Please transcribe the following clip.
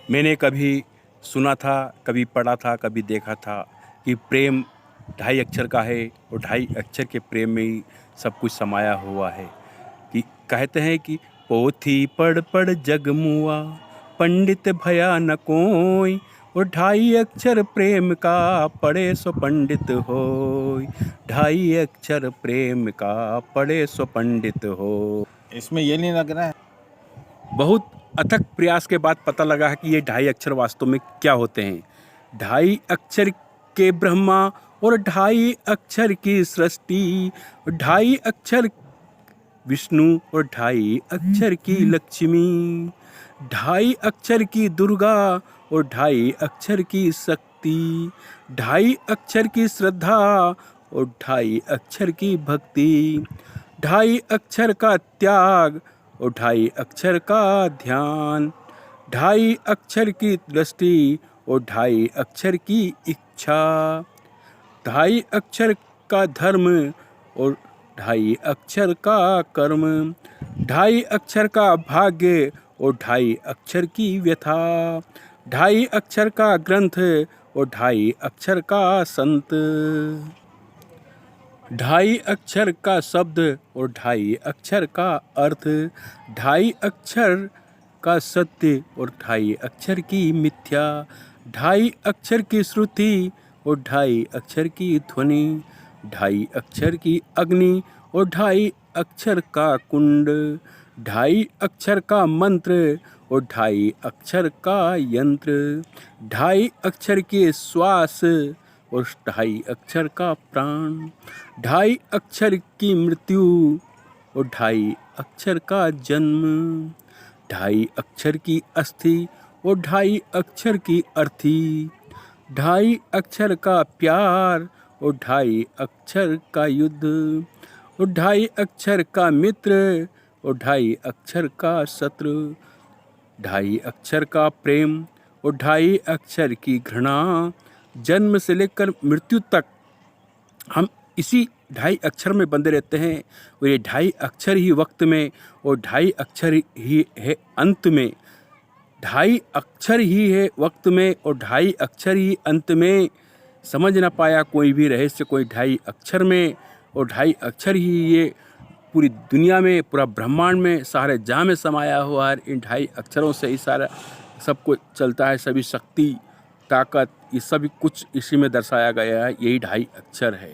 मैंने कभी सुना था, कभी पढ़ा था, कभी देखा था कि प्रेम ढाई अक्षर का है और ढाई अक्षर के प्रेम में ही सब कुछ समाया हुआ है। कि कहते हैं कि पोथी पढ़ पढ़ जग मुआ, पंडित भया न कोई, और ढाई अक्षर प्रेम का पढ़े सो पंडित होय। ढाई अक्षर प्रेम का पढ़े सो पंडित हो। इसमें ये नहीं लग रहा है बहुत अथक प्रयास के बाद पता लगा है कि ये ढाई अक्षर वास्तव में क्या होते हैं। ढाई अक्षर के ब्रह्मा और ढाई अक्षर की सृष्टि, ढाई अक्षर विष्णु और ढाई अक्षर की लक्ष्मी, ढाई अक्षर की दुर्गा और ढाई अक्षर की शक्ति, ढाई अक्षर की श्रद्धा और ढाई अक्षर की भक्ति, ढाई अक्षर का त्याग और ढाई अक्षर का ध्यान, ढाई अक्षर की दृष्टि और ढाई अक्षर की इच्छा, ढाई अक्षर का धर्म और ढाई अक्षर का कर्म, ढाई अक्षर का भाग्य और ढाई अक्षर की व्यथा, ढाई अक्षर का ग्रंथ और ढाई अक्षर का संत, ढाई अक्षर का शब्द और ढाई अक्षर का अर्थ, ढाई अक्षर का सत्य और ढाई अक्षर की मिथ्या, ढाई अक्षर की श्रुति और ढाई अक्षर की ध्वनि, ढाई अक्षर की अग्नि और ढाई अक्षर का कुंड, ढाई अक्षर का मंत्र और ढाई अक्षर का यंत्र, ढाई अक्षर के श्वास और ढाई अक्षर का प्राण, ढाई अक्षर की मृत्यु और ढाई अक्षर का जन्म, ढाई अक्षर की अस्थि और ढाई अक्षर की अर्थी, ढाई अक्षर का प्यार और ढाई अक्षर का युद्ध, और ढाई अक्षर का मित्र और ढाई अक्षर का शत्रु, ढाई अक्षर का प्रेम और ढाई अक्षर की घृणा। जन्म से लेकर मृत्यु तक हम इसी ढाई अक्षर में बंधे रहते हैं, और ये ढाई अक्षर ही वक्त में और ढाई अक्षर ही है अंत में। ढाई अक्षर ही है वक्त में और ढाई अक्षर ही अंत में। समझ ना पाया कोई भी रहस्य कोई ढाई अक्षर में, और ढाई अक्षर ही ये पूरी दुनिया में, पूरा ब्रह्मांड में, सारे जहाँ में समाया हुआ है। इन ढाई अक्षरों से ही सारा सब कुछ चलता है। सभी शक्ति, ताकत, ये सभी कुछ इसी में दर्शाया गया है। यही ढाई अक्षर है।